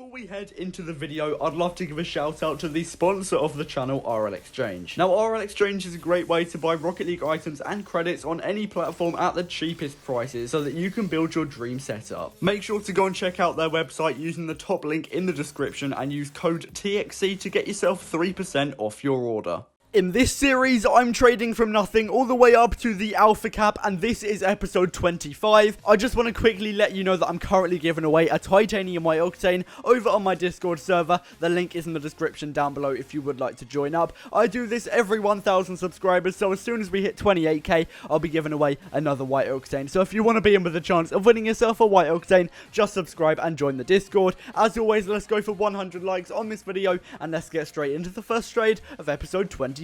Before we head into the video, I'd love to give a shout out to the sponsor of the channel, RL Exchange. Now, RL Exchange is a great way to buy Rocket League items and credits on any platform at the cheapest prices so that you can build your dream setup. Make sure to go and check out their website using the top link in the description and use code TXC to get yourself 3% off your order. In this series, I'm trading from nothing all the way up to the alpha cap, and this is episode 25. I just want to quickly let you know that I'm currently giving away a titanium white octane over on my Discord server. The link is in the description down below if you would like to join up. I do this every 1,000 subscribers, so as soon as we hit 28k, I'll be giving away another white octane. So if you want to be in with a chance of winning yourself a white octane, just subscribe and join the Discord. As always, let's go for 100 likes on this video, and let's get straight into the first trade of episode 25.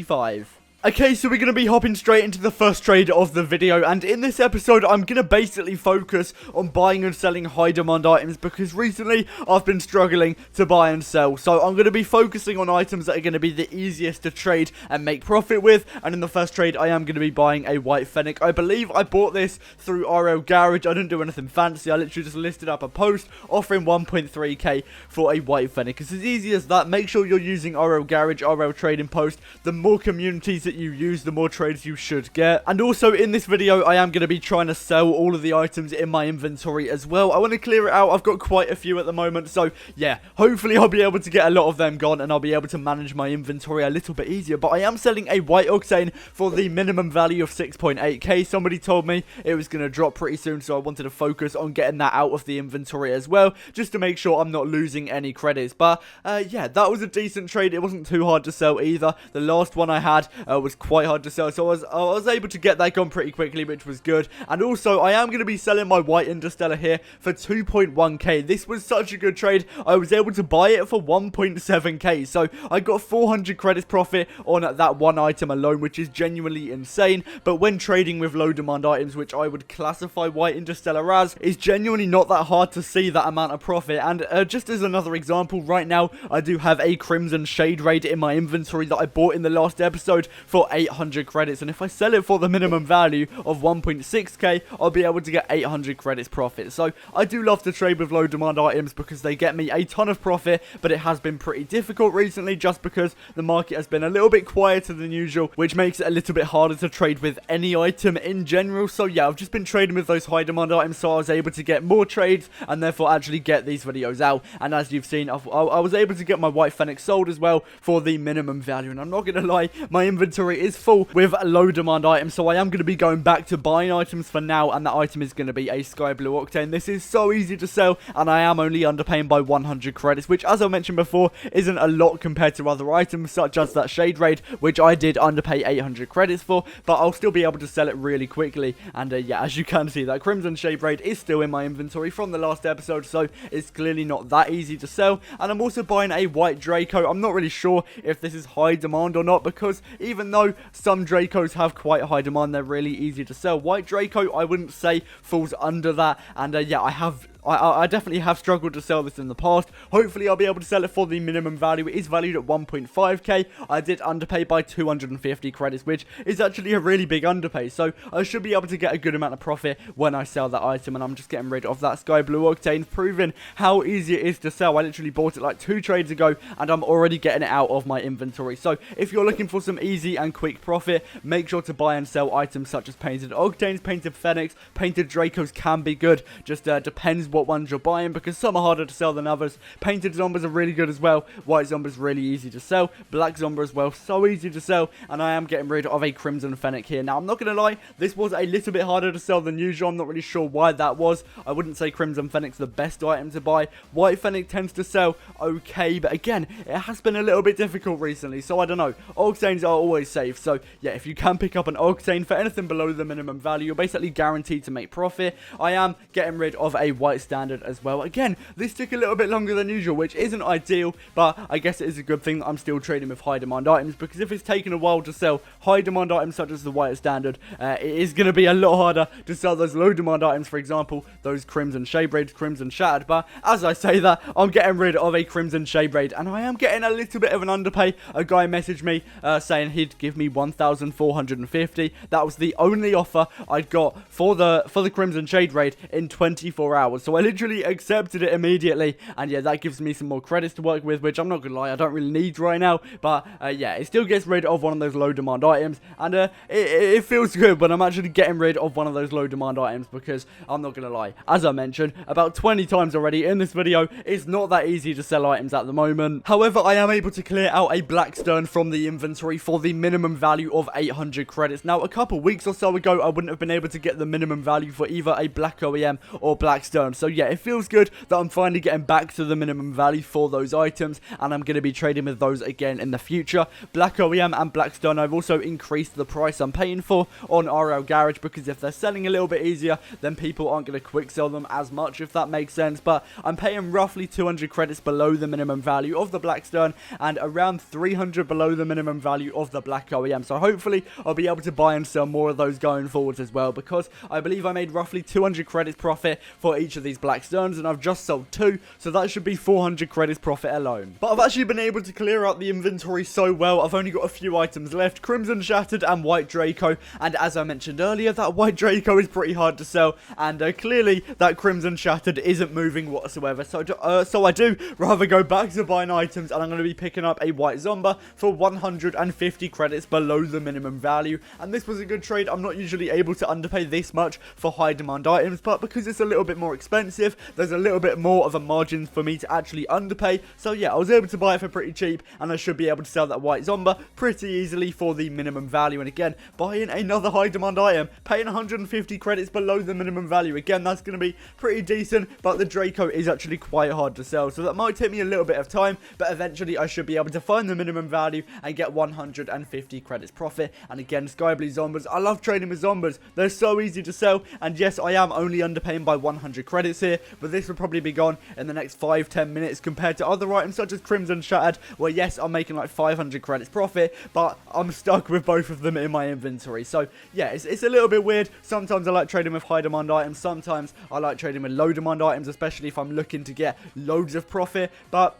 Okay, so we're going to be hopping straight into the first trade of the video, and in this episode, I'm going to basically focus on buying and selling high demand items because recently, I've been struggling to buy and sell. So I'm going to be focusing on items that are going to be the easiest to trade and make profit with, and in the first trade, I am going to be buying a white fennec. I believe I bought this through RL Garage. I didn't do anything fancy. I literally just listed up a post offering 1.3k for a white fennec. It's as easy as that. Make sure you're using RL Garage, RL Trading Post. The more communities that you use, the more trades you should get. And also in this video, I am going to be trying to sell all of the items in my inventory as well. I want to clear it out. I've got quite a few at the moment, so yeah, hopefully I'll be able to get a lot of them gone and I'll be able to manage my inventory a little bit easier. But I am selling a white octane for the minimum value of 6.8k. Somebody told me it was going to drop pretty soon, so I wanted to focus on getting that out of the inventory as well, just to make sure I'm not losing any credits. But yeah, that was a decent trade. It wasn't too hard to sell either. The last one I had was quite hard to sell, so I was able to get that gone pretty quickly, which was good. And also, I am going to be selling my white Interstellar here for 2.1k. This was such a good trade. I was able to buy it for 1.7k, so I got 400 credits profit on that one item alone, which is genuinely insane. But when trading with low demand items, which I would classify white Interstellar as, is genuinely not that hard to see that amount of profit. And just as another example, right now I do have a Crimson Shade Raid in my inventory that I bought in the last episode for 800 credits, and if I sell it for the minimum value of 1.6k, I'll be able to get 800 credits profit. So I do love to trade with low demand items because they get me a ton of profit, but it has been pretty difficult recently just because the market has been a little bit quieter than usual, which makes it a little bit harder to trade with any item in general. So yeah, I've just been trading with those high demand items, so I was able to get more trades and therefore actually get these videos out. And as you've seen, I was able to get my white fennec sold as well for the minimum value. And I'm not going to lie, my inventory is full with low demand items, so I am going to be going back to buying items for now, and that item is going to be a sky blue octane. This is so easy to sell, and I am only underpaying by 100 credits, which, as I mentioned before, isn't a lot compared to other items such as that Shade Raid, which I did underpay 800 credits for, but I'll still be able to sell it really quickly. And yeah, as you can see, that Crimson Shade Raid is still in my inventory from the last episode, so it's clearly not that easy to sell. And I'm also buying a white Draco. I'm not really sure if this is high demand or not, because even though some Dracos have quite high demand, they're really easy to sell. White Draco, I wouldn't say falls under that, and yeah, I definitely have struggled to sell this in the past. Hopefully, I'll be able to sell it for the minimum value. It is valued at 1.5k. I did underpay by 250 credits, which is actually a really big underpay. So I should be able to get a good amount of profit when I sell that item. And I'm just getting rid of that Sky Blue Octane, proving how easy it is to sell. I literally bought it like 2 trades ago, and I'm already getting it out of my inventory. So if you're looking for some easy and quick profit, make sure to buy and sell items such as painted Octanes, painted Fennecs, painted Dracos can be good. Just depends what ones you're buying, because some are harder to sell than others. Painted Zombies are really good as well. White Zombies really easy to sell. Black Zombie as well, so easy to sell. And I am getting rid of a Crimson Fennec here. Now, I'm not going to lie, this was a little bit harder to sell than usual. I'm not really sure why that was. I wouldn't say Crimson Fennec's the best item to buy. White Fennec tends to sell okay, but again, it has been a little bit difficult recently, so I don't know. Octanes are always safe, so yeah, if you can pick up an Octane for anything below the minimum value, you're basically guaranteed to make profit. I am getting rid of a white standard as well. Again, this took a little bit longer than usual, which isn't ideal, but I guess it is a good thing that I'm still trading with high demand items, because if it's taken a while to sell high demand items such as the white standard, it is going to be a lot harder to sell those low demand items, for example, those Crimson Shade Raids, Crimson Shattered. But as I say that, I'm getting rid of a Crimson Shade Raid, and I am getting a little bit of an underpay. A guy messaged me saying he'd give me 1,450. That was the only offer I'd got for the Crimson Shade Raid in 24 hours. So I literally accepted it immediately, and yeah, that gives me some more credits to work with, which I'm not gonna lie, I don't really need right now. But yeah, it still gets rid of one of those low demand items, and it feels good when I'm actually getting rid of one of those low demand items, because I'm not gonna lie, as I mentioned about 20 times already in this video, it's not that easy to sell items at the moment. However, I am able to clear out a Black Stern from the inventory for the minimum value of 800 credits. Now, a couple weeks or so ago, I wouldn't have been able to get the minimum value for either a Black OEM or Black Stern. So yeah, it feels good that I'm finally getting back to the minimum value for those items, and I'm going to be trading with those again in the future. Black OEM and Black Stern, I've also increased the price I'm paying for on RL Garage, because if they're selling a little bit easier, then people aren't going to quick sell them as much, if that makes sense. But I'm paying roughly 200 credits below the minimum value of the Black Stern, and around 300 below the minimum value of the Black OEM. So hopefully I'll be able to buy and sell more of those going forwards as well, because I believe I made roughly 200 credits profit for each of these Black Sterns, and I've just sold 2, so that should be 400 credits profit alone. But I've actually been able to clear out the inventory so well. I've only got a few items left: Crimson Shattered and White Draco, and as I mentioned earlier, that White Draco is pretty hard to sell, and clearly that Crimson Shattered isn't moving whatsoever, so I do rather go back to buying items, and I'm going to be picking up a White Zomba for 150 credits below the minimum value. And this was a good trade. I'm not usually able to underpay this much for high demand items, but because it's a little bit more expensive, there's a little bit more of a margin for me to actually underpay. So yeah, I was able to buy it for pretty cheap, and I should be able to sell that White Zomba pretty easily for the minimum value. And again, buying another high demand item, paying 150 credits below the minimum value, again, that's going to be pretty decent. But the Draco is actually quite hard to sell, so that might take me a little bit of time, but eventually I should be able to find the minimum value and get 150 credits profit. And again, Sky Blue Zombas, I love trading with Zombas, they're so easy to sell. And yes, I am only underpaying by 100 credits here, but this will probably be gone in the next 5-10 minutes, compared to other items such as Crimson Shattered, where yes, I'm making like 500 credits profit, but I'm stuck with both of them in my inventory. So yeah, it's a little bit weird. Sometimes I like trading with high demand items, sometimes I like trading with low demand items, especially if I'm looking to get loads of profit. But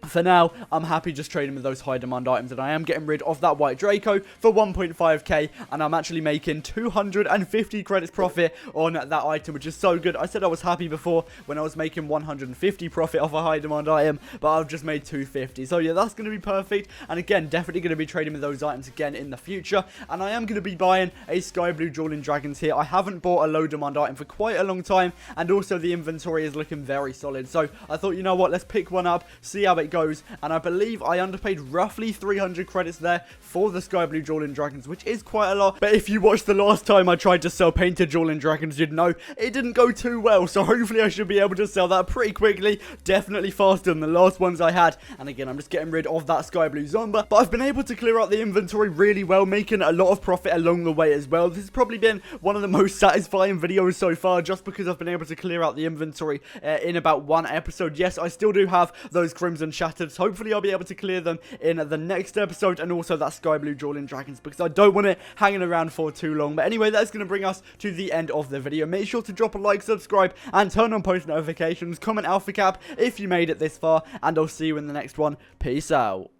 for now, I'm happy just trading with those high demand items, and I am getting rid of that White Draco for 1.5k, and I'm actually making 250 credits profit on that item, which is so good. I said I was happy before when I was making 150 profit off a high demand item, but I've just made 250. So yeah, that's going to be perfect, and again, definitely going to be trading with those items again in the future. And I am going to be buying a Sky Blue Dueling Dragons here. I haven't bought a low demand item for quite a long time, and also the inventory is looking very solid. So I thought, you know what, let's pick one up, see how it goes. And I believe I underpaid roughly 300 credits there for the Sky Blue Dueling Dragons, which is quite a lot. But if you watched the last time I tried to sell painted Dueling Dragons, you'd know it didn't go too well. So hopefully I should be able to sell that pretty quickly, definitely faster than the last ones I had. And again, I'm just getting rid of that Sky Blue Zomba, but I've been able to clear out the inventory really well, making a lot of profit along the way as well. This has probably been one of the most satisfying videos so far, just because I've been able to clear out the inventory in about one episode. Yes, I still do have those Crimson Shattered. Hopefully I'll be able to clear them in the next episode, and also that Sky Blue Dueling Dragons, because I don't want it hanging around for too long. But anyway, that's going to bring us to the end of the video. Make sure to drop a like, subscribe, and turn on post notifications. Comment Alpha Cap if you made it this far, and I'll see you in the next one. Peace out.